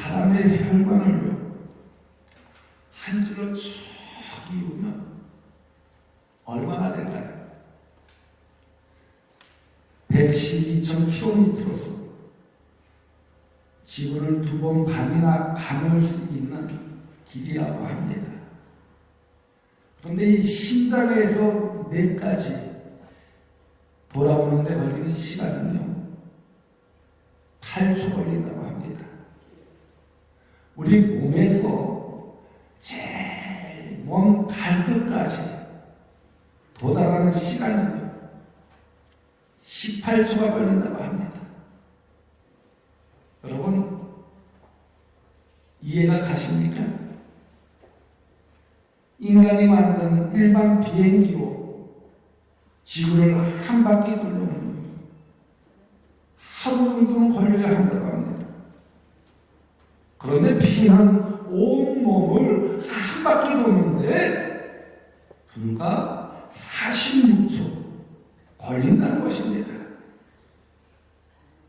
사람의 혈관을요 한 줄로 쭉 이으면 얼마나 될까요? 112,000km로서 지구를 2번 반이나 가물 수 있는 길이라고 합니다. 그런데 이 심장에서 뇌까지 돌아오는 데 걸리는 시간은요 8초 걸린다고 합니다. 우리 몸에서 제일 먼 발끝까지 도달하는 시간은요 18초가 걸린다고 합니다. 여러분 이해가 가십니까? 인간이 만든 일반 비행기로 지구를 한 바퀴 돌려면 하루 정도는 걸려야 한다고 합니다. 그런데 피는 온몸을 한 바퀴 도는데 불과 46초 걸린다는 것입니다.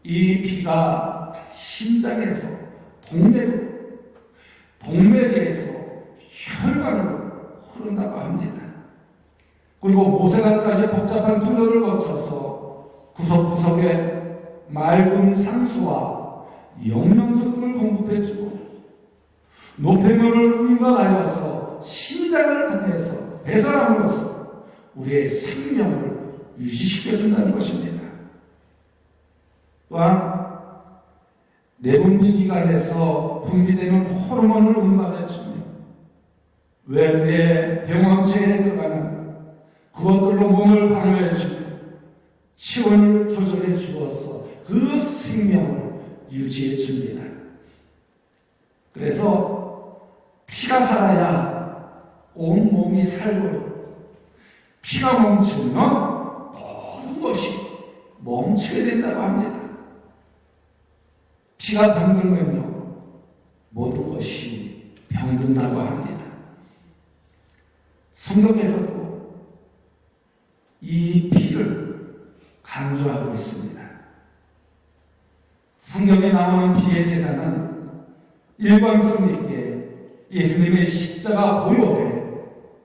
이 피가 심장에서 동맥에서 혈관으로 흐른다고 합니다. 그리고 모세관까지 복잡한 투널을 거쳐서 구석구석에 맑은 상수와 영양소금을 공급해주고 노폐물을 운반하여서 심장을 통해서 배설함으로써 우리의 생명을 유지시켜준다는 것입니다. 또한 내분비기관에서 분비되는 호르몬을 운반해주며 외부의 병원체에 들어가는 그것들로 몸을 방어해주고 체온을 조절해 주어서 그 생명을 유지해 줍니다. 그래서 피가 살아야 온 몸이 살고요. 피가 멈추면 모든 것이 멈추게 된다고 합니다. 피가 병들면요 모든 것이 병든다고 합니다. 성경에서도 이 피를 강조하고 있습니다. 성경에 나오는 피의 제사는 일관성 있게 예수님의 십자가 보혈에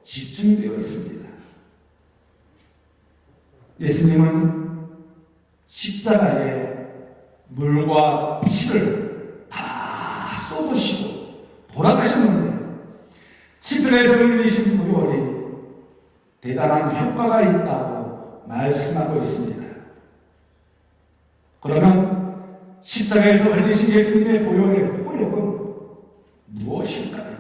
집중되어 있습니다. 예수님은 십자가에 물과 피를 다 쏟으시고 돌아가셨는데 십자가에서 흘리신 보혈이 대단한 효과가 있다고 말씀하고 있습니다. 그러면 십자가에서 흘리신 예수님의 보혈의 효력은 무엇일까요?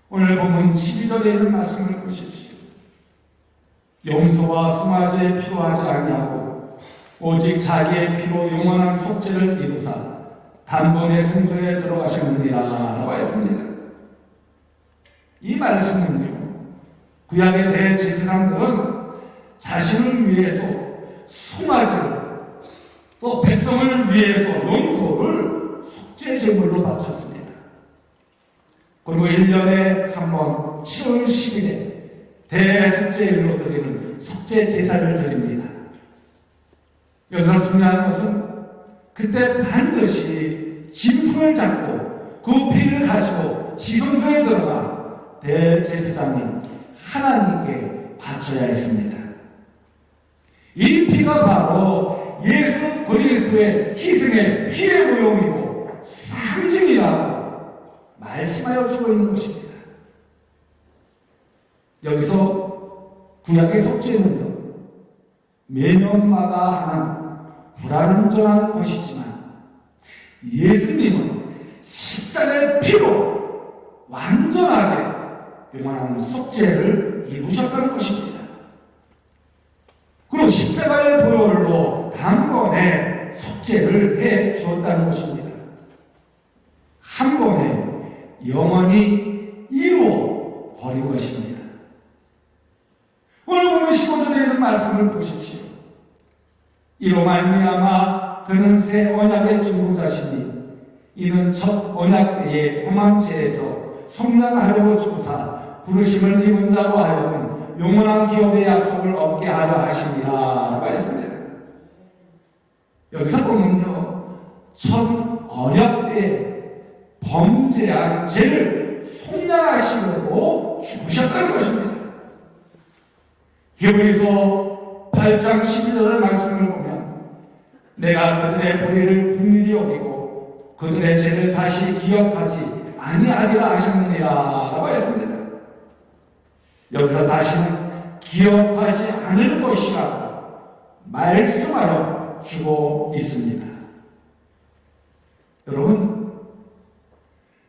오늘 본문 12절에 있는 말씀을 보십시오. 용서와 송아지에 필요하지 아니하고 오직 자기의 피로 영원한 속죄를 이루사 단번에 성소에 들어가셨느니라 라고 했습니다. 이 말씀은요 구약의 대제사장들은 자신을 위해서 송아지를 또 백성을 위해서 용서를 속죄 제물로 바쳤습니다. 그리고 1년에 한 번 7월 10일에 대속죄일로 드리는 속죄 제사를 드립니다. 여기서 중요한 것은 그때 반드시 짐승을 잡고 그 피를 가지고 지성소에 들어가 대제사장인 하나님께 바쳐야 했습니다. 이 피가 바로 예수 그리스도의 희생의 피의 모형이고 상징이라고 말씀하여 주고 있는 것입니다. 여기서 구약의 속죄는요 매년마다 하는 불완전한 것이지만 예수님은 십자가의 피로 완전하게 영원한 속죄를 이루셨다는 것입니다. 그리고 십자가의 보혈로 단번에 속죄를 해 주었다는 것입니다. 한 번에 영원히 이루어 버린 것입니다. 오늘 보면 15절에 있는 말씀을 보십시오. 이로 말미암아 그는 새 언약의 중보자시니 이는 첫 언약 때의 공황체에서 속량하려고 주사 부르심을 입은 자로 하여금 영원한 기업의 약속을 얻게 하려 하시니라 라고 했습니다. 여기서 보면요 첫 언약 때에 범죄한 죄를 속량하시려고 죽으셨다는 것입니다. 히브리서 8장 12절의 말씀을 보면 내가 그들의 불의를 긍휼히 여기고 그들의 죄를 다시 기억하지 아니하리라 하셨느니라 라고 했습니다. 여기서 다시는 기억하지 않을 것이라고 말씀하여 주고 있습니다. 여러분,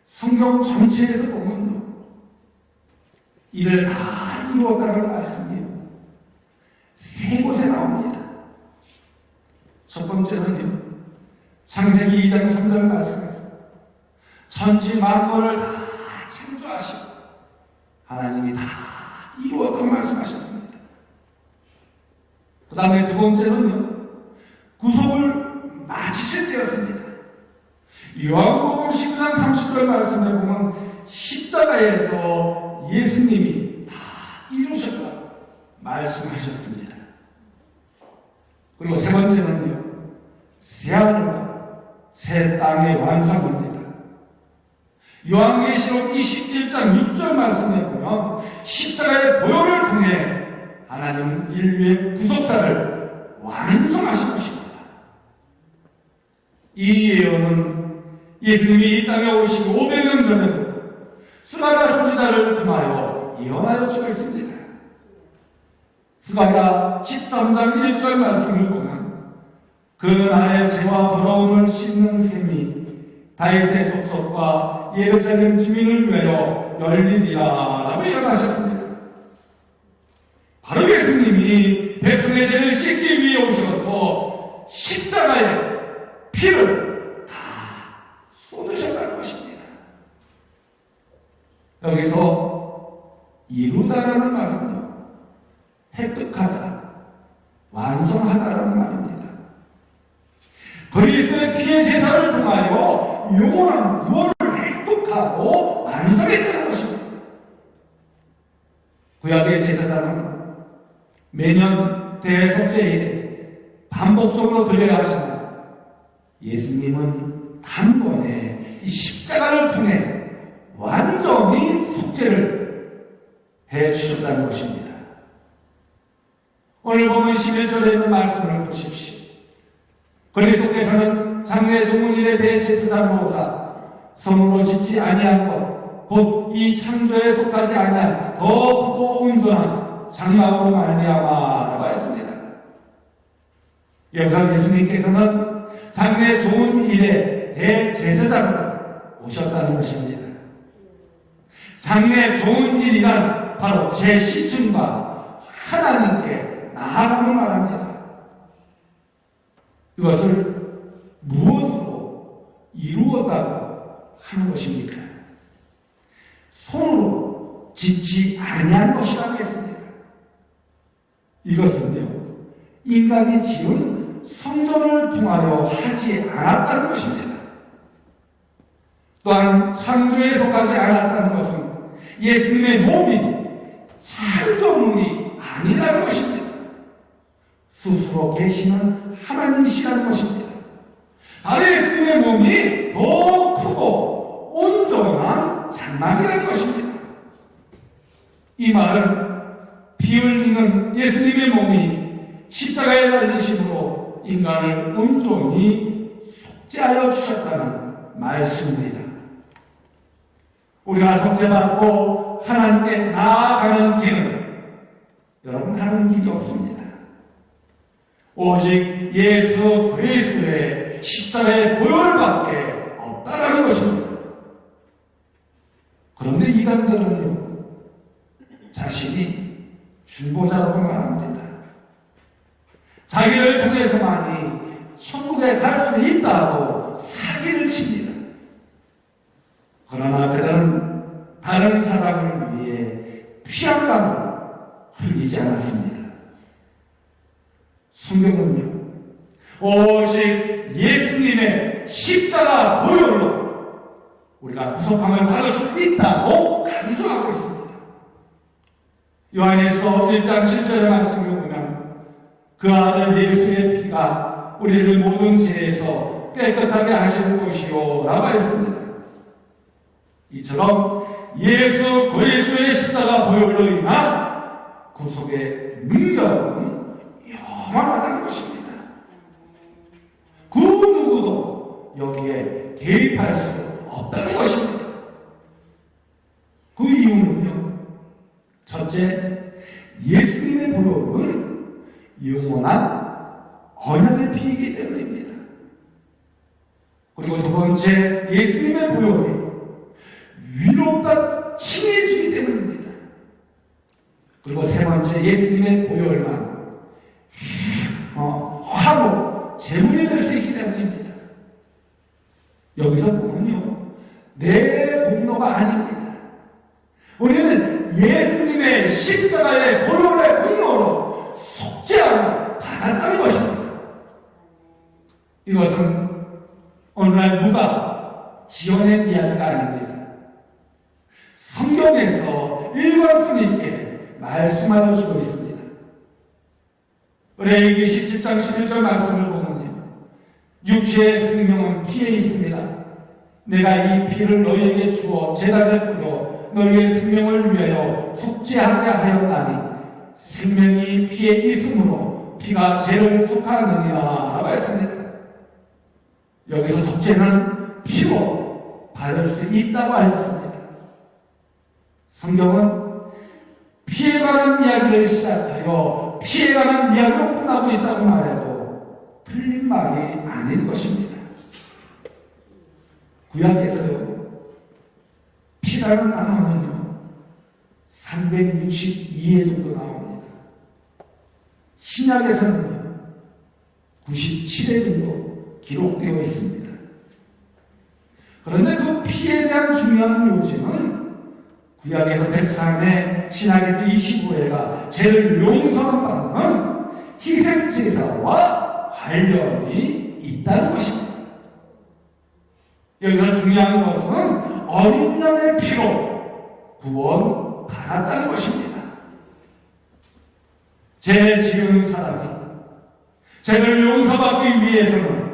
성경 전체에서 보면요, 이를 다 이루었다는 말씀이 세 곳에 나옵니다. 첫 번째는요, 창세기 2장 3절 말씀에서 천지 만물을 다 창조하시고 하나님이 다 이루었다고 말씀하셨습니다. 그 다음에 두 번째는요, 구속을 마치실 때였습니다. 요한복음 10장 30절 말씀에 보면 십자가에서 예수님이 다 이루셨다고 말씀하셨습니다. 그리고 세 번째는요, 새하늘과 새 땅의 완성입니다. 요한계시록 21장 6절 말씀에 보면 십자가의 보혈을 통해 하나님 인류의 구속사를 완성하신 것입니다. 이 예언은 예수님이 이 땅에 오시기 500년 전에도 스가랴 선지자를 통하여 예언하여 주고 있습니다. 스가랴 13장 1절 말씀을 보면 그 나의 죄와 더러움을 씻는 셈이 다윗의 족속과 예루살렘 주민을 위하여 열리리라 라고 예언하셨습니다. 바로 예수님이 백성의 죄를 씻기 위해 오셔서 십자가에 피를 다 쏟으셨다는 것입니다. 여기서 이루다라는 말은요, 획득하다, 완성하다라는 말입니다. 그리스도의 피의 제사를 통하여 영원한 구원을 획득하고 완성했다는 것입니다. 구약의 제사장은 매년 대속죄일에 반복적으로 드려야 하시는 예수님은 단번에 이 십자가를 통해 완전히 속죄를 해주셨다는 것입니다. 오늘 보면 11절에 있는 말씀을 보십시오. 그리스도께서는 장래 좋은 일에 대해 제사장으로서 손으로 짓지 아니한 것 곧 이 창조에 속하지 아니한 더 크고 온전한 장막으로 말미암아라고 했습니다. 여기서 예수님께서는 장래 좋은 일에 대제사장으로 오셨다는 것입니다. 장래 좋은 일이란 바로 제시층과 하나님께 나아감을 말합니다. 이것을 무엇으로 이루었다고 하는 것입니까? 손으로 짓지 아니한 것이라고 했습니다. 이것은요, 인간이 지은 성전을 통하여 하지 않았다는 것입니다. 또한 창조에 속하지 않았다는 것은 예수님의 몸이 창조물이 아니라는 것입니다. 스스로 계시는 하나님이시라는 것입니다. 바로 예수님의 몸이 더 크고 온전한 장막이라는 것입니다. 이 말은 피 흘리는 예수님의 몸이 십자가에 달리심으로 인간을 온전히 속죄하여 주셨다는 말씀입니다. 우리가 속죄받고 하나님께 나아가는 길은 여러분 다른 길이 없습니다. 오직 예수 그리스도의 십자가의 보혈밖에 없다라는 것입니다. 그런데 이단들은요, 자신이 중보자라고 말합니다. 자기를 통해서만이 천국에 갈 수 있다고 사기를 칩니다. 그러나 그들은 다른 사람을 위해 피 한 방울 흘리지 않았습니다. 성경은요, 오직 예수님의 십자가 보혈로 우리가 구속함을 받을 수 있다고 강조하고 있습니다. 요한일서 1장 7절의 말씀을 보면 그 아들 예수의 피가 우리를 모든 죄에서 깨끗하게 하실 것이요 라고 했습니다. 이처럼 예수 그리스도의 십자가 보혈로 인한 구속의 능력은 영원하다는 것입니다. 그 누구도 여기에 개입할 수 없다는 것입니다. 그 이유는요, 첫째, 예수님의 보혈은 영원한 언약의 피이기 때문입니다. 그리고 두 번째, 예수님의 보혈이 위롭다 칭해주기 때문입니다. 그리고 세 번째, 예수님의 보혈만 화로 제물이 될 수 있기 때문입니다. 여기서 보면요, 내 공로가 아닙니다. 우리는 예수님의 십자가의 보혈의 공로로 속죄함을 받았다는 것입니다. 이것은 오늘날 누가 지어낸 이야기가 아닙니다. 성경에서 일관성 있게 말씀하여 주고 있습니다. 레위기 17장 11절 말씀을 보면요, 육체의 생명은 피에 있습니다. 내가 이 피를 너희에게 주어 제단에 뿌려 너희의 생명을 위하여 속죄하게 하였나니 생명이 피에 있으므로 피가 죄를 속하느니라 라고 했습니다. 여기서 속죄는 피로 받을 수 있다고 하였습니다. 성경은 피해가는 이야기를 시작하여 피해가는 이야기로 끝나고 있다고 말해도 틀린 말이 아닌 것입니다. 구약에서요, 피라는 단어는요 362회 정도 나옵니다. 신약에서는요 97회 정도 기록되어 있습니다. 그런데 그 피에 대한 중요한 요지는 구약에서 103회, 신약에서 25회가 죄를 용서받는 희생제사와 관련이 있다는 것입니다. 여기서 중요한 것은 어린 양의 피로 구원받았다는 것입니다. 죄 지은 사람이 죄를 용서받기 위해서는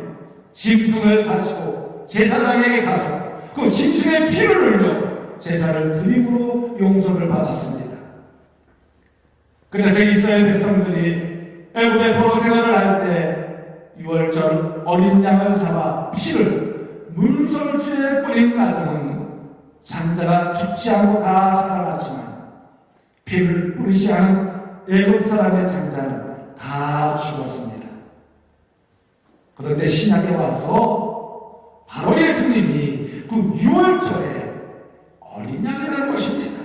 짐승을 가지고 제사장에게 가서 그 짐승의 피를 흘려 제사를 드림으로 용서를 받았습니다. 그래서 이스라엘 백성들이 애굽의 포로 생활을 할 때 유월절 어린 양을 잡아 피를 문설주에 뿌린 가정은 장자가 죽지 않고 다 살아났지만 피를 뿌리지 않은 애굽 사람의 장자는 다 죽었습니다. 그런데 신약에 와서 바로 예수님이 그 유월절에 어린 양이라는 것입니다.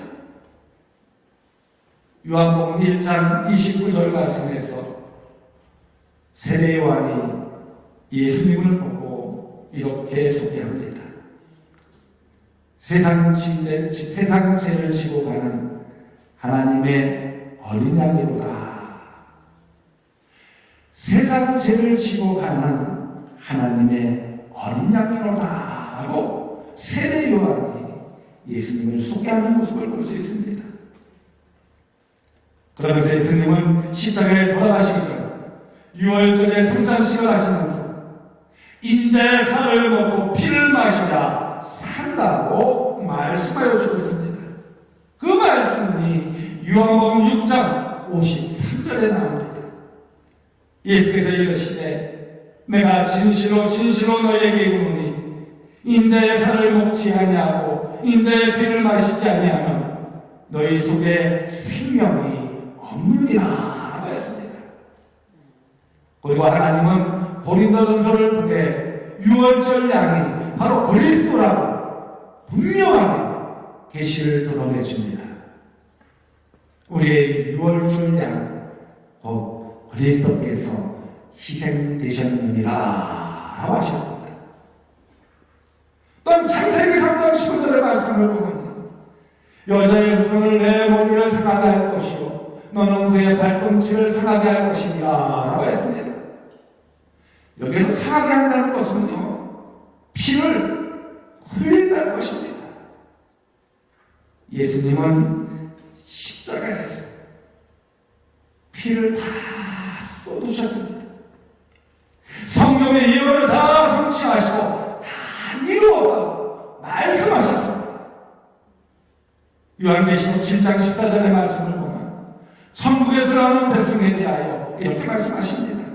요한복음 1장 29절 말씀에서 세례 요한이 예수님을 보고 이렇게 소개합니다. 세상 죄를 지고 가는 하나님의 어린 양이로다. 세상 죄를 지고 가는 하나님의 어린 양이로다 라고 세례 요한이 예수님을 소개하는 모습을 볼 수 있습니다. 그러면서 예수님은 십자가에 돌아가시기 전 유월절에 성찬식을 하시면서 인자의 살을 먹고 피를 마셔야 산다고 말씀하여 주고 있습니다. 그 말씀이 요한복음 6장 53절에 나옵니다. 예수께서 이르시되 내가 진실로 진실로 너희에게 이르노니 인자의 살을 먹지 아니하고 인자의 피를 마시지 아니하면 너희 속에 생명이 없느니라 라고 했습니다. 그리고 하나님은 고린도전서를 통해 유월절 양이 바로 그리스도라고 분명하게 계시를 드러내 줍니다. 우리의 유월절 양 곧 그리스도께서 희생되셨느니라 라고 하셨습니다. 또한 창세기 3장 15절의 말씀을 보면 여자의 후손을 내 머리를 상하게 할 것이요 너는 그의 발꿈치를 상하게 할 것이니라 라고 했습니다. 여기서 상하게 한다는 것은요 피를 흘린다는 것입니다. 예수님은 십자가에서 피를 다 쏟으셨습니다. 성경의 예언을 다 성취하시고 다 이루었다고 말씀하셨습니다. 요한계시록 7장 14절의 말씀을 보면 천국에 들어가는 백성에 대하여 이렇게 말씀하십니다.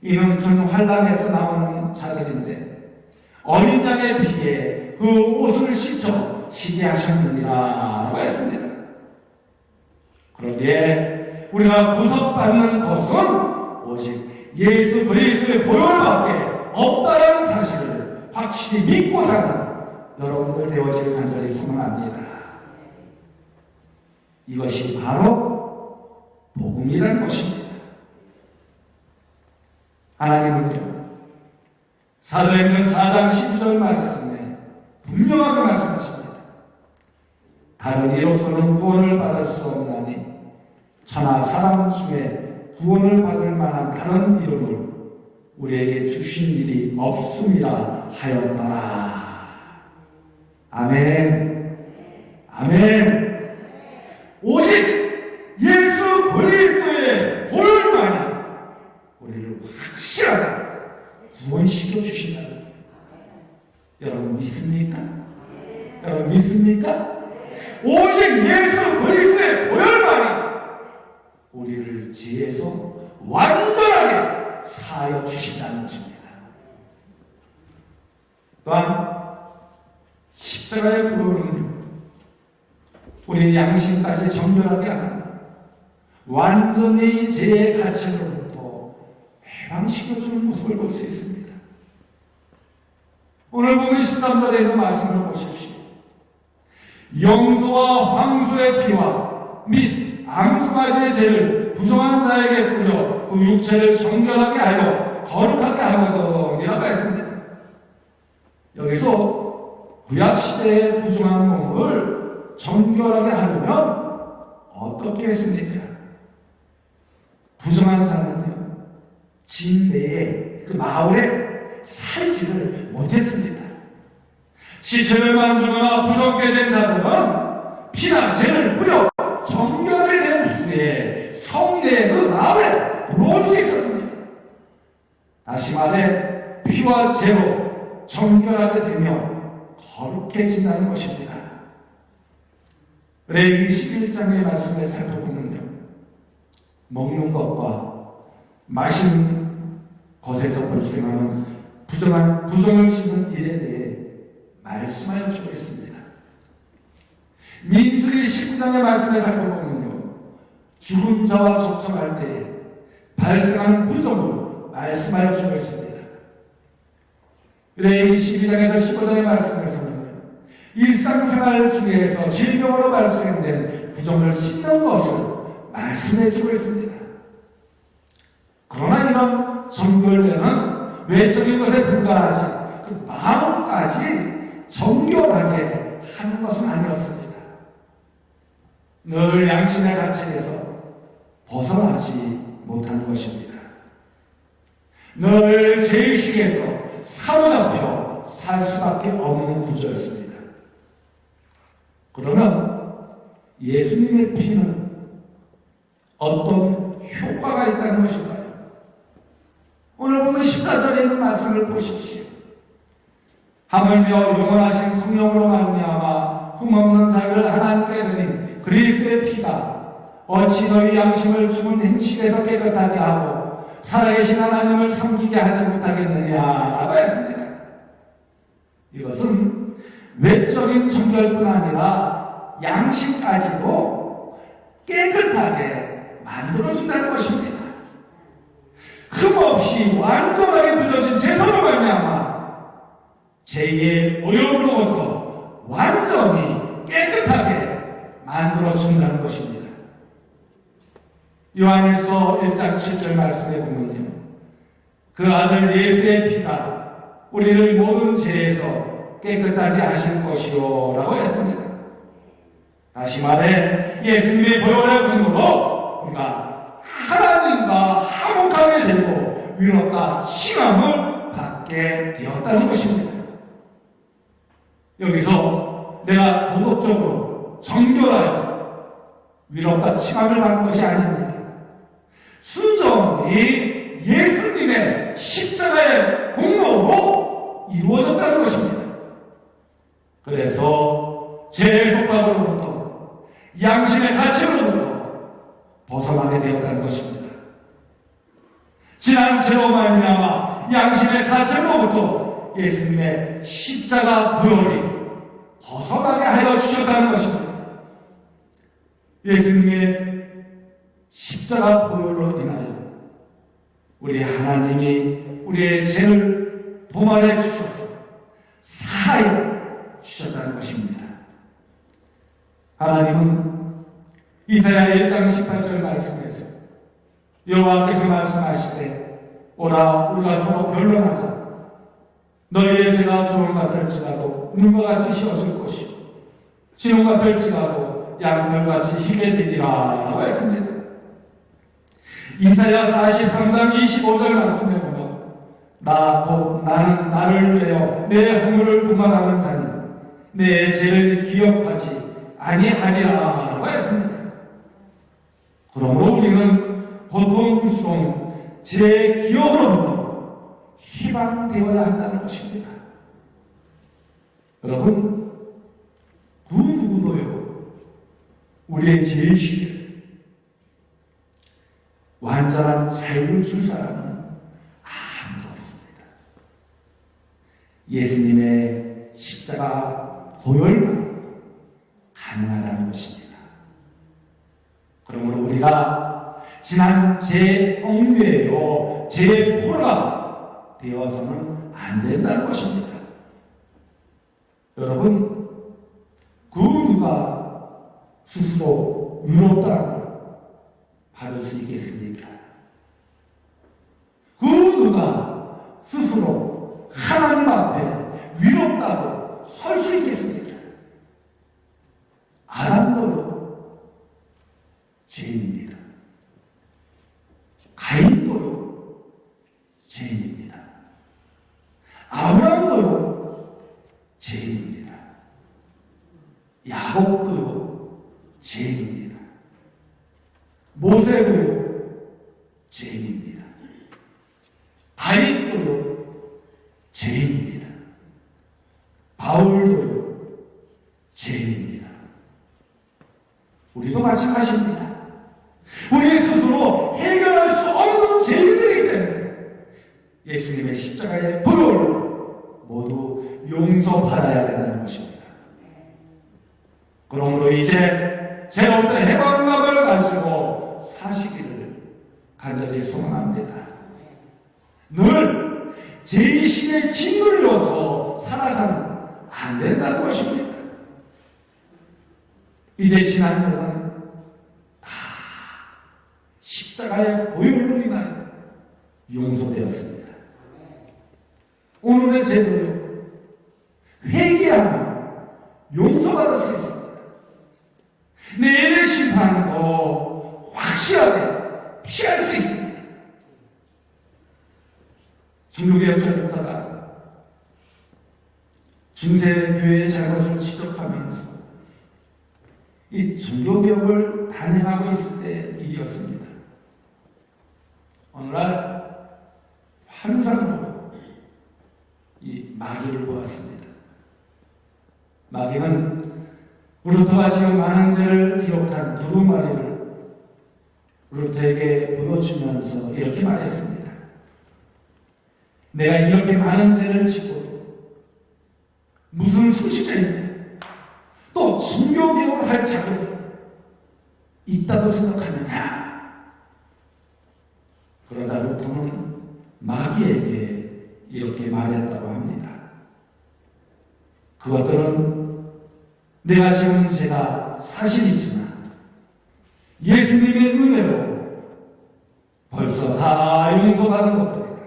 이는 큰 환난에서 나오는 자들인데 어린 양의 피에 그 옷을 씻어 희게 하셨느니라 라고 했습니다. 그런데 우리가 구속받는 것은 오직 예수 그리스도의 보혈밖에 없다는 사실을 확실히 믿고 사는 여러분들 되어지길 간절히 소망합니다. 이것이 바로 복음이라는 것입니다. 하나님은요, 사도행전 4장 12절 말씀에 분명하게 말씀하십니다. 다른 이로서는 구원을 받을 수 없나니 천하 사람 중에 구원을 받을 만한 다른 이름을 우리에게 주신 일이 없음이라 하였더라. 아멘. 아멘. 오직 예수 그리스도의 보혈만이 우리를 확실하게 구원시켜 주신다는 거예요. 여러분 믿습니까? 여러분 믿습니까? 오직 예수 그리스도의 보혈만이 우리를 죄에서 완전하게 사하여 주신다는 것입니다. 또한 십자가의 부름은 우리 양심까지 정결하게 하는 완전히 죄의 가치로부터 해방시켜주는 모습을 볼 수 있습니다. 오늘 보면 13절에 있는 말씀을 보십시오. 영소와 황소의 피와 및 앙수맞이의 죄를 부정한 자에게 뿌려 그 육체를 정결하게 하여 거룩하게 하거든이라고 했습니다. 여기서 구약시대의 부정한 몸을 정결하게 하려면 어떻게 했습니까? 부정한 자는요, 진내에 그 마을에 살지를 못했습니다. 시체를 만지거나 부정하게 된 자들은 피나 죄를 뿌려 정결하게 된 후에 성내의 그 마을에 들어올 수 있었습니다. 다시 말해 피와 죄로 정결하게 되며 거룩해진다는 것입니다. 레위기 11장의 말씀을 살펴보면요, 먹는 것과 마시는 것에서 발생하는 부정을 씻는 일에 대해 말씀하여 주고 있습니다. 민수기 19장의 말씀을 살펴보면요, 죽은 자와 접촉할 때 발생하는 부정을 말씀하여 주고 있습니다. 레위기 12장에서 15장의 말씀에서는 일상생활 중에서 질병으로 발생된 부정을 씻는 것을 말씀해 주고 있습니다. 그러나 이런 정결례는 외적인 것에 불과하지 그 마음까지 정결하게 하는 것은 아니었습니다. 늘 양심의 가치에서 벗어나지 못하는 것입니다. 늘 죄의식에서 사로잡혀 살 수밖에 없는 구조였습니다. 그러면 예수님의 피는 어떤 효과가 있다는 것일까요? 오늘 보면 14절에 있는 말씀을 보십시오. 하물며 영원하신 성령으로 말미암아 흠없는 자를 하나님께 드린 그리스도의 피가 어찌 너희 양심을 죽은 행실에서 깨끗하게 하고 살아계신 하나님을 섬기게 하지 못하겠느냐라고 했습니다. 이것은 외적인 정결뿐 아니라 양심까지도 깨끗하게 만들어준다는 것입니다. 흠없이 완전하게 굳어진 제사로 말미암아 죄의 오염으로부터 완전히 깨끗하게 만들어준다는 것입니다. 요한일서 1장 7절 말씀에 보면요, 그 아들 예수의 피가 우리를 모든 죄에서 깨끗하게 하실 것이요 라고 했습니다. 다시 말해 예수님의 보혈의 능력으로 우리가 하나님과 화목하게 되고 위로가 칭함을 받게 되었다는 것입니다. 여기서 내가 도덕적으로 정결하여 위로가 칭함을 받는 것이 아닙니다. 순전히 예수님의 십자가의 공로로 이루어졌다는 것입니다. 그래서 죄의 속박으로부터 양심의 가치로부터 벗어나게 되었다는 것입니다. 지난 죄로 말미암아 양심의 가치로부터 예수님의 십자가 보혈이 벗어나게 하여 주셨다는 것입니다. 예수님의 십자가 보혈로 인하여 우리 하나님이 우리의 죄를 도말해 주셔서 사하여 주셨다는 것입니다. 하나님은 이사야 1장 18절 말씀에서 여호와께서 말씀하시되 오라 우리가 서로 변론하자. 너희의 죄가 주홍 같을지라도 눈과 같이 휘어질 것이요 진홍 같을지라도 양털같이 희게 되리라 라고 했습니다. 이사야 43장 25절 말씀에 보면 나는 나를 위하여 내 허물을 구만하는 자니 내 죄를 기억하지 아니하리라 라고 했습니다. 그러므로 우리는 고통스러운 제 기억으로부터 희망되어야 한다는 것입니다. 여러분, 그 누구도요 우리의 죄의식에서 완전한 자유를 줄 사람은 아무도 없습니다. 예수님의 십자가 보혈만 가능하다는 것입니다. 그러므로 우리가 지난 죄 엉매요 죄 포로가 되어서는 안 된다는 것입니다. 여러분, 그 누가 스스로 위롭다고 받을 수 있겠습니까? 그 누가 스스로 하나님 앞에 위롭다고 설 수 있겠습니까? 아담도요 죄인입니다. 가인도요 죄인입니다. 아브라함도요 죄인입니다. 야곱도요 죄인입니다. 모세도요 죄인입니다. 다윗도요 죄인입니다. 바울도요 죄인입니다. 우리도 마찬가지입니다. 우리 스스로 해결할 수 없는 죄인들이기 때문에 예수님의 십자가의 보혈로 모두 용서받아야 된다는 것입니다. 그러므로 이제 새로운 해방감을 가지고 사시기를 간절히 소망합니다. 늘 죄의식에 짓눌려서 살아서는 안 된다는 것입니다. 이제 지난 일은 다 십자가의 보혈로 인하여 용서되었습니다. 오늘의 죄도요 회개하면 용서받을 수 있습니다. 내일의 심판도 확실하게 피할 수 있습니다. 중국개혁자부터가 중세교회의 잘못을 지적하면서 이 종교개혁을 단행하고 있을 때 일이었습니다. 어느 날 환상으로 이 마귀를 보았습니다. 마귀는 루터가 지은 많은 죄를 기록한 두루마리를 루터에게 보여주면서 이렇게 말했습니다. 내가 이렇게 많은 죄를 짓고 무슨 소식자이냐, 또 종교개혁을 할 자격이 있다고 생각하느냐. 그러자 루터는 마귀에게 이렇게 말했다고 합니다. 그것들은 내가 지은 죄가 사실이지만 예수님의 은혜로 벌써 다 용서받은 것들이다.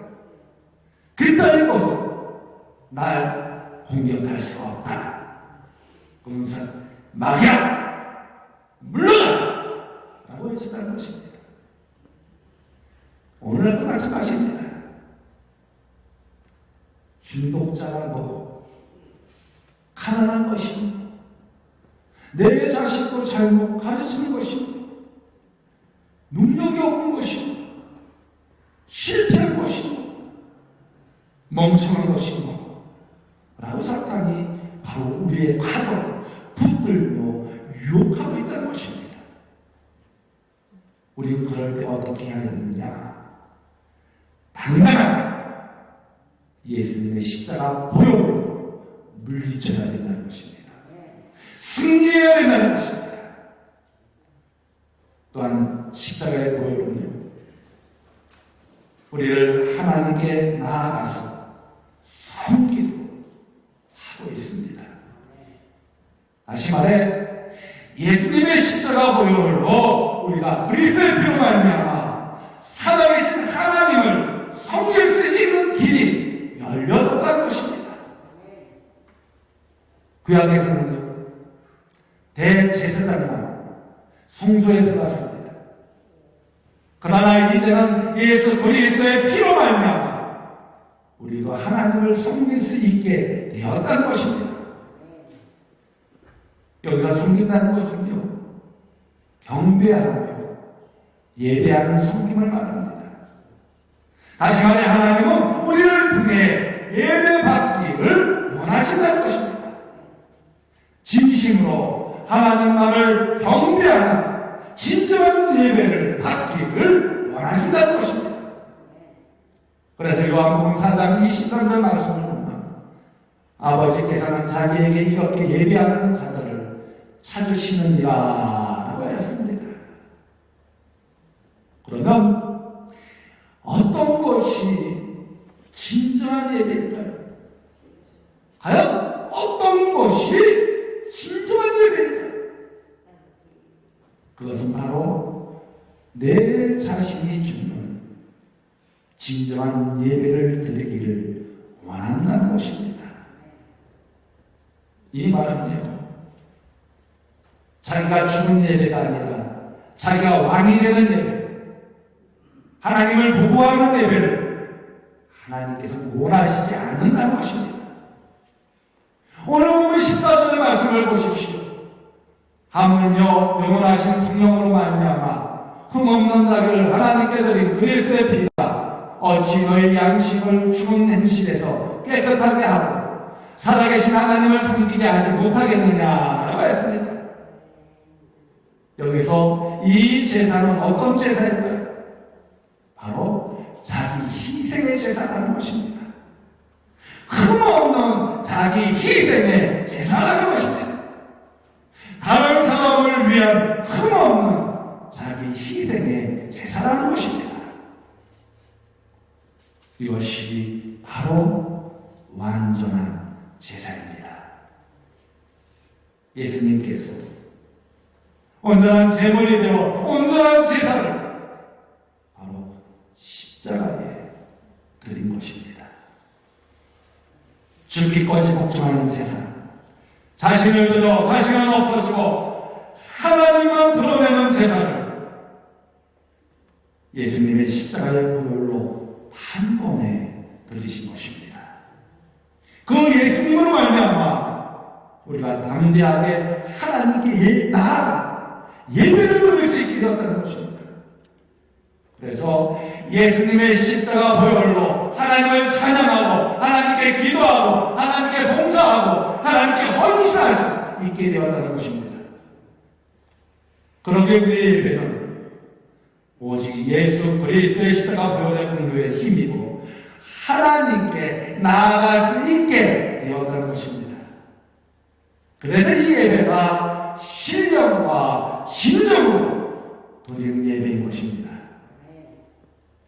그따위 것은 날 공격할 수 없다. 그러면서 마귀야 물러가! 라고 했었다는 것입니다. 오늘날도 말씀하십니다. 중독자가 뭐 가난한 것입니다. 내 자식도 잘못 가르치는 것입니다. 능력이 없는 것입니다. 실패한 것입니다. 멍청한 것이고 라고 사탄이 바로 우리의 과거를 붙들며 유혹하고 있다는 것입니다. 우리는 그럴 때 어떻게 해야 되느냐? 당당하게 예수님의 십자가 보혈로 물리쳐야 된다는 것입니다. 승리해야 된다는 것입니다. 또한 십자가의 보혈은요, 우리를 하나님께 나아가서 섬기도 하고 있습니다. 다시 말해 예수님의 십자가 보혈로 우리가 그리스도의 피로 말미암아 살아계신 하나님을 섬길 수 있는 길이 열려졌다는 것입니다. 구약에서는요, 대제사장만 성소에 들어갔습니다. 그러나 이제는 예수 그리스도의 피로 말미암아 우리도 하나님을 섬길 수 있게 되었다는 것입니다. 여기서 섬긴다는 것은요, 경배하며 예배하는 섬김을 말합니다. 다시 말해 하나님은 우리를 통해 예배받기를 원하신다는 것입니다. 진심으로 하나님만을 경배하는 진정한 예배를 받기를 원하신다는 것입니다. 그래서 요한복음 4장 23절 말씀을 보면 아버지께서는 자기에게 이렇게 예배하는 자들을 찾으시느니라 라고 했습니다. 그러면 어떤 것이 진정한 예배일까요? 과연 어떤 것이 진정한 예배일까요? 그것은 바로 내 자신이 주는 진정한 예배를 드리기를 원한다는 것입니다. 이 말은요, 자기가 주는 예배가 아니라 자기가 왕이 되는 예배, 하나님을 보고하는 예배를 하나님께서 원하시지 않는다는 것입니다. 오늘 보면 14절의 말씀을 보십시오. 하물며 영원하신 성령으로 말미암아 흠없는 자기를 하나님께 드린 그리스도의 피가 어찌 너의 양심을 죽은 행실에서 깨끗하게 하고 살아계신 하나님을 섬기게 하지 못하겠느냐라고 했습니다. 여기서 이 제사는 어떤 제사일까요? 바로 자기 희생의 제사라는 것입니다. 흠없는 자기 희생의 제사라는 것입니다. 다른 사람을 위한 흠없는 자기 희생의 제사라는 것입니다. 이것이 바로 완전한 제사입니다. 예수님께서 온전한 제물이 되어 온전한 제사를 바로 십자가에 드린 것입니다. 죽기까지 복종하는 제사, 자신을 들어 자신은 없어지고 하나님만 드러내는 제사를 예수님의 십자가의 보혈로 단번에 드리신 것입니다. 그 예수님으로 말미암아 우리가 담대하게 하나님께 나아가 예배를 드릴 수 있게 되었다는 것입니다. 그래서 예수님의 십자가 보혈로 하나님을 찬양하고 하나님께 기도하고 하나님께 봉사하고 하나님께 헌신할 수 있게 되었다는 것입니다. 그러기에 우리의 예배는 오직 예수 그리스도의 십자가 보혈의 공로에 힘입어 하나님께 나아갈 수 있게 되었다는 것입니다. 그래서 이 예배가 신령과 진정으로 드리는 예배인 것입니다.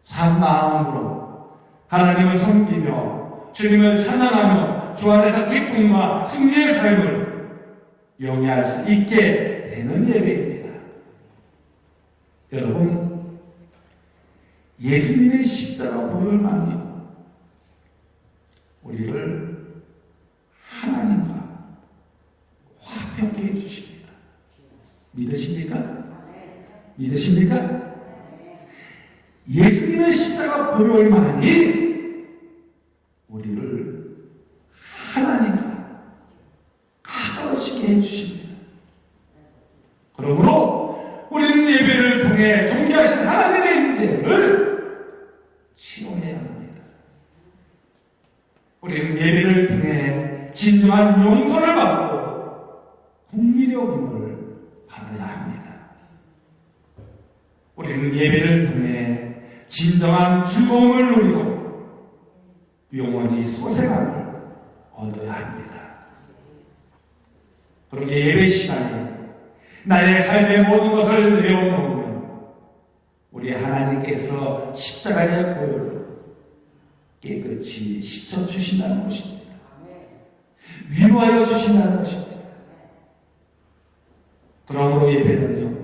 참 마음으로 하나님을 섬기며 주님을 찬양하며 주 안에서 기쁨과 승리의 삶을 영위할 수 있게 되는 예배입니다. 여러분, 예수님의 십자가 보혈만이 우리를 하나님과 화평케 해주십니다. 믿으십니까? 믿으십니까? 예수님의 십자가 보혈만이 우리를 하나님과 가까워지게 해주십니다. 그러므로 우리는 예배를 통해 존귀하신 하나님의 임재를 체험해야 합니다. 진정한 용서를 받고 국민의힘을 받아야 합니다. 우리는 예배를 통해 진정한 즐거움을 누리고 영원히 소생함을 얻어야 합니다. 그렇게 예배 시간에 나의 삶의 모든 것을 내어놓으면 우리 하나님께서 십자가의 보혈로 깨끗이 씻어주신다는 것입니다. 위로하여 주신다는 것입니다. 그러므로 예배는요,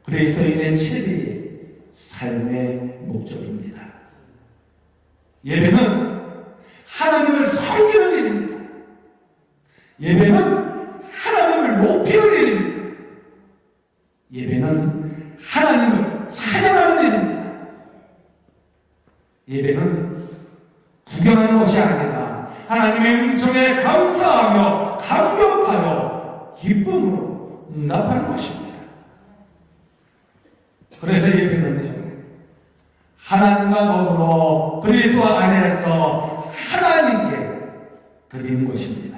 그리스도인의 최대의 삶의 목적입니다. 예배는 하나님을 섬기는 일입니다. 예배는 하나님을 높이는 일입니다. 예배는 하나님을 찬양하는 일입니다. 예배는 구경하는 것이 아니라 하나님의 은총에 감사하며 감격하여 기쁨으로 응답하는 것입니다. 그래서 예배는요, 하나님과 더불어 그리스도 안에서 하나님께 드리는 것입니다.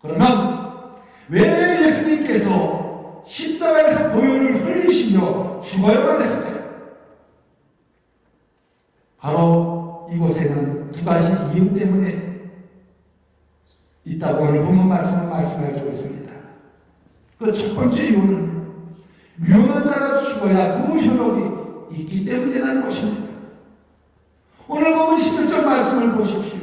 그러면 왜 예수님께서 십자가에서 보혈을 흘리시며 죽어야만 했을까요? 바로 이곳에는 두 가지 이유 때문에 있다고 오늘 본문 말씀을 말씀해 주고 있습니다. 그 첫 번째 이유는 유언한 자가 죽어야 그 효력이 있기 때문이라는 것입니다. 오늘 보면 11절 말씀을 보십시오.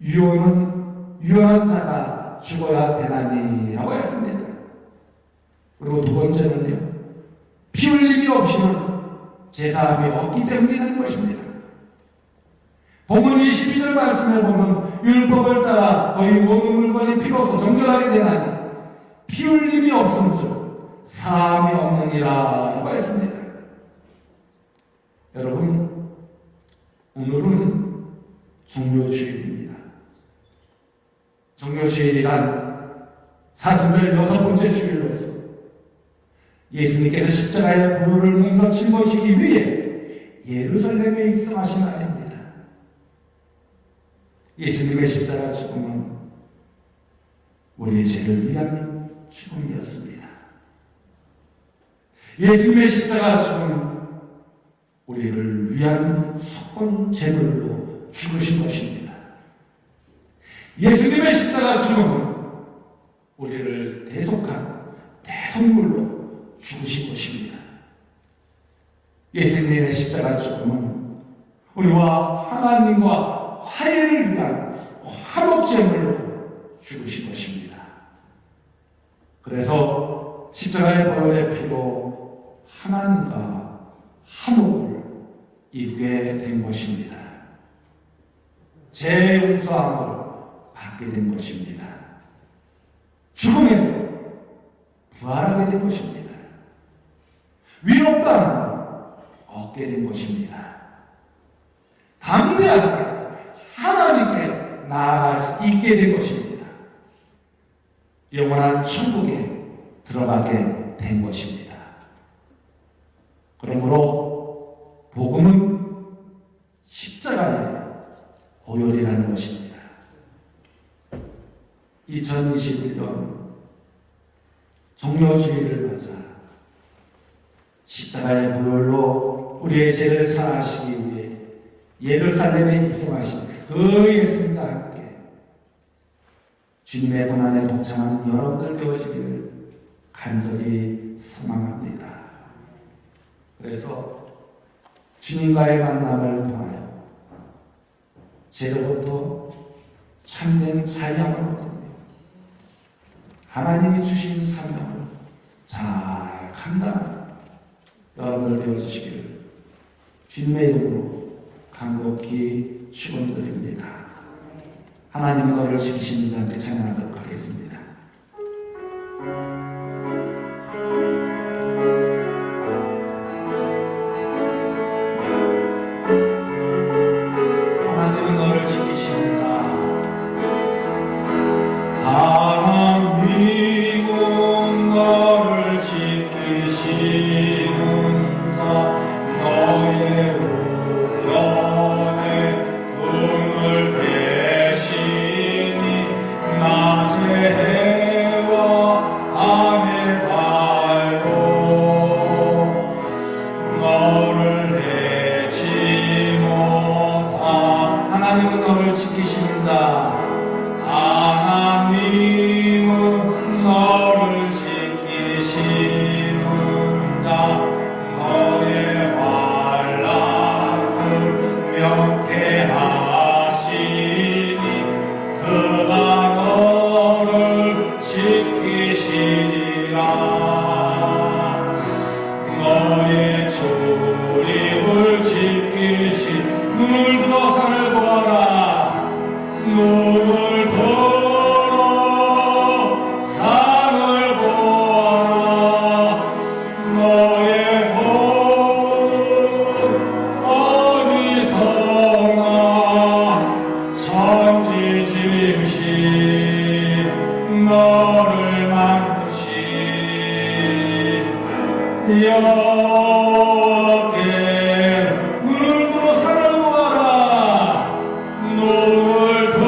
유언한 자가 죽어야 되나니 라고 했습니다. 그리고 두 번째는요, 피 흘림이 없이는 제사함이 없기 때문이라는 것입니다. 본문 22절 말씀을 보면 율법을 따라 거의 모든 물건이 피로써 정결하게 되나니 피 흘림이 없음즉 사함이 없느니라 라고 했습니다. 여러분, 오늘은 종료주일입니다. 종료주일이란 사순절 6번째 주일로서 예수님께서 십자가의 보혈을 몸소 짊어지기 위해 예루살렘에 입성하신 날입니다. 예수님의 십자가 죽음은 우리의 죄를 위한 죽음이었습니다. 예수님의 십자가 죽음은 우리를 위한 속건 제물로 죽으신 것입니다. 예수님의 십자가 죽음은 우리를 대속한 대속물로 죽으신 것입니다. 예수님의 십자가 죽음은 우리와 하나님과 화해를 위한 화목제물로 죽으신 것입니다. 그래서 십자가의 보혈의 피로 하나님과 화목을 이루게 된 것입니다. 죄 용서함을 받게 된 것입니다. 죽음에서 부활하게 된 것입니다. 위로감을 얻게 된 것입니다. 담대하게 하나님께 나아갈 수 있게 된 것입니다. 영원한 천국에 들어가게 된 것입니다. 그러므로 복음은 십자가의 보혈이라는 것입니다. 2021년 종료주일을 맞아 십자가의 보혈로 우리의 죄를 사하시기 위해 예루살렘에 입성하신 그 예수님과 함께 주님의 고난에 동참하는 여러분들 되어지기를 간절히 소망합니다. 그래서 주님과의 만남을 통하여 죄로부터 참된 자유함을 얻으며 하나님이 주신 사명을 잘 감당하는 여러분들 되어주시기를 주님의 이름으로 간곡히 축원드립니다. 하나님은 너를 지키시는 자한테 찬양하도록 하겠습니다. 하나님은 너를 지키시는 자. 하나님은 너를 지키시는 자. 너의 우편에 그늘 대신 주님을 지키시 눈을 들어 산을 보아라 눈을 들어 산을 보아라 너의 돈 어디서나 천지 지으신 너를 만드신 여호와께 눈을 들어 산을 보아라 눈을 들어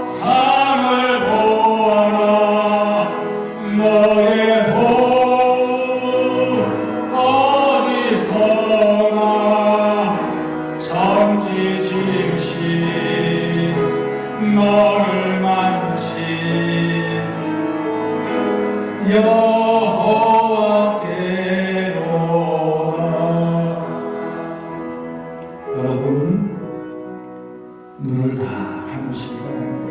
산을 보아라 너의 돈 어디서나 천지 지으신 너를 만드신 여호와께로다. 여러분 눈을 다 감으시기 바랍니다.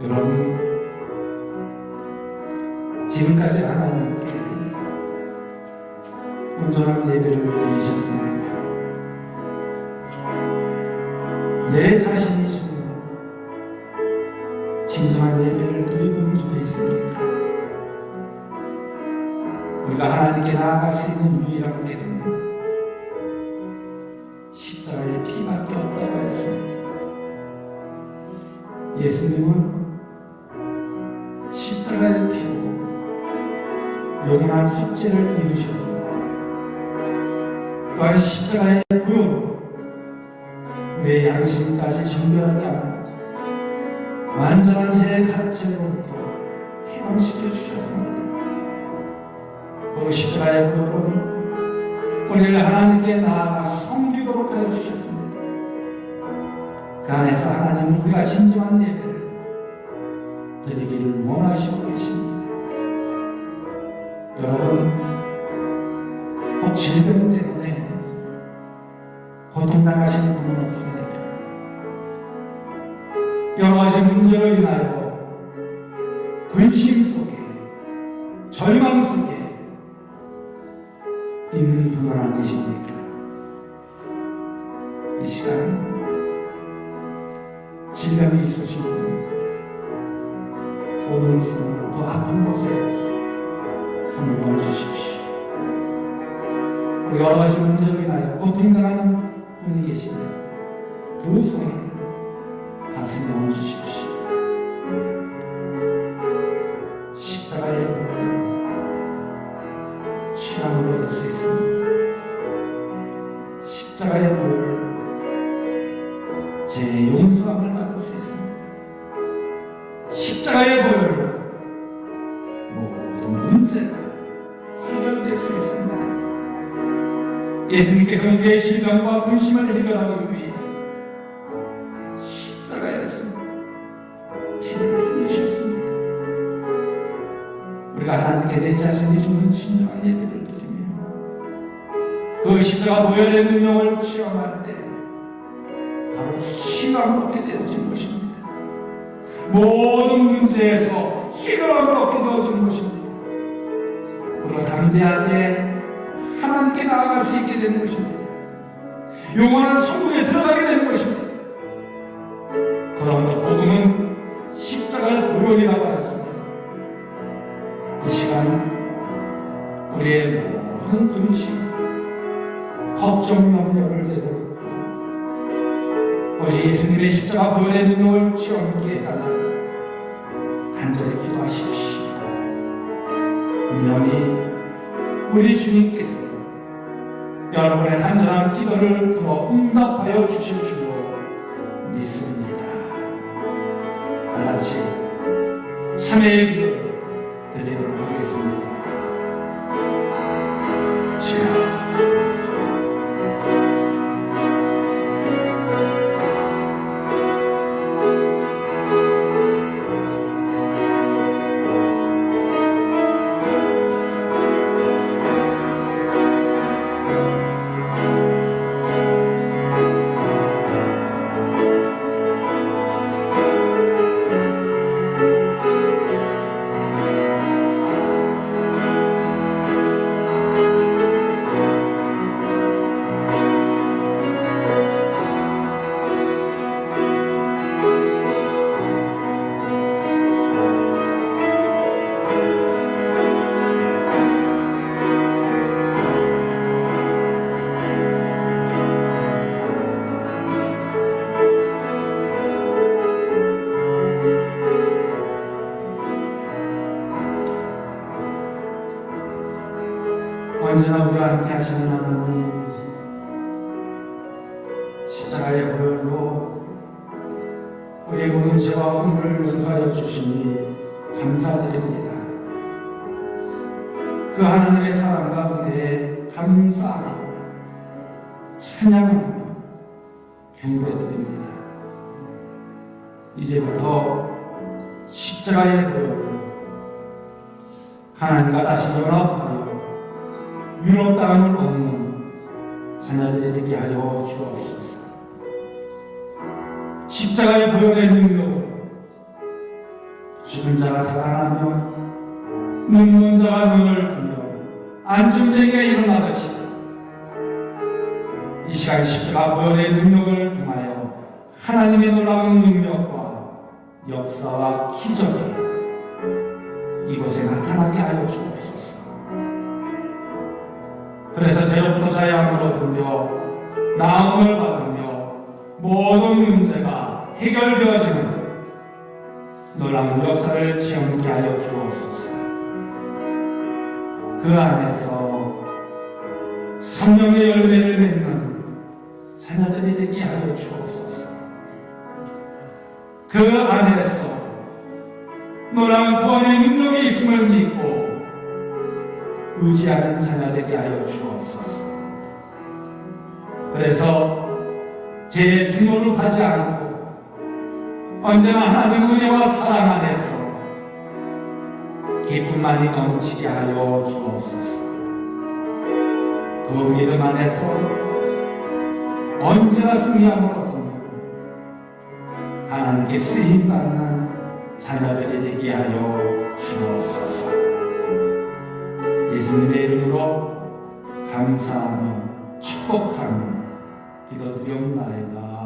여러분 지금까지 하나님께 온전한 예배를 드리셨습니까? 내 자신이 주는 진정한 예배를 드려본 적이 있습니까? 우리가 하나님께 나아갈 수 있는 유일한 길은 십자가의 피밖에 없다고 했습니다. 예수님은 십자가의 피로 영원한 속죄를 이루셨습니다. 또한 십자가의 보혈로 우리의 양심까지 정결하게 하는 완전한 죄의 가치로부터 해방시켜 주셨습니다. 그 십자가의 보혈은 우리를 하나님께 나아가 섬기도록 하여 주셨습니다. 그 안에서 하나님은 우리가 진정한 예배를 드리기를 원하시고 계십니다. 여러분 혹 질병 때문에 고통당하시는 분은 없습니까? 여러 가지 문제로 인하여 근심 속에 절망 속에 있는 분은 안 계십니까? 이 시간 질병이 있으신 분은 오른손으로 그 아픈 곳에 손을 얹으십시오. 여러 가지 문제로 인하여 고통당하는 분이 계시면 두 손을 가슴에 얹으십시오. 십자가의 보혈 취함을 얻을 수 있습니다. 십자가의 보혈 제 용서함을 받을 수 있습니다. 십자가의 보혈 모든 문제가 해결될 수 있습니다. 예수님께서는 우리의 질병과 근심을 해결하기 위해 십자가에서 피를 흘리셨습니다. 우리가 하나님께 내 자신이 주는 진정한 예배를 드리며 그 십자가 보혈의 능력을 체험할 때 바로 희망을 얻게 되어진 것입니다. 모든 문제에서 희망을 얻게 되어진 것입니다. 우리가 담대하게 하나님께 나아갈 수 있게 되는 것입니다. 영원한 천국에 들어가게 되는 것입니다. 그러므로 복음은 십자가의 보혈이라고 하였습니다. 이 시간 우리의 모든 근심, 걱정, 염려를 내려놓고 오직 예수님의 십자가 보혈의 능력을 체험하게 해달라고 간절히 기도하십시오. 분명히 우리 주님께서 여러분의 간절한 기도를 들어 응답하여 주실 줄로 믿습니다. 다같이 참회의 기도를 드리도록 하겠습니다. 주여, 언제나 우리와 함께 하시는 하나님, 십자가의 보혈로 우리의 모든 죄와 허물을 용서하여 주시니 감사드립니다. 그 하나님의 사랑과 은혜에 감사하며 찬양하며 경배드립니다. 이제부터 십자가의 보혈로 하나님과 다시 연합하여 유럽땅을 얻는 자녀들이 되게 하여 주옵소서. 십자가의 보혈의 능력으로 죽은 자가 살아나며 눕는 자가 눈을 뜨며 앉은 자에게 일어나듯이 이 시간 십자가 보혈의 능력을 통하여 하나님의 놀라운 능력과 역사와 기적이 이곳에 나타나게 하여 주옵소서. 그래서 죄로부터 자유함을 얻으며 나음을 받으며 모든 문제가 해결되어지는 놀라운 역사를 체험케 하여 주옵소서. 그 안에서 성령의 열매를 맺는 자녀들이 되게 하여 주옵소서. 그 안에서 놀라운 구원의 능력이 있음을 믿고 의지하는 자녀되게 하여 주옵소서. 그래서 제 중로를 하지 않고 언제나 하나님 은혜와 사랑 안에서 기쁨만이 넘치게 하여 주옵소서. 그 믿음 안에서 언제나 승리함을 얻으며 하나님께 쓰임받는 자녀들이 되게 하여 주옵소서. 예수님의 이름으로 감사하며 축복하며 기도드리옵나이다.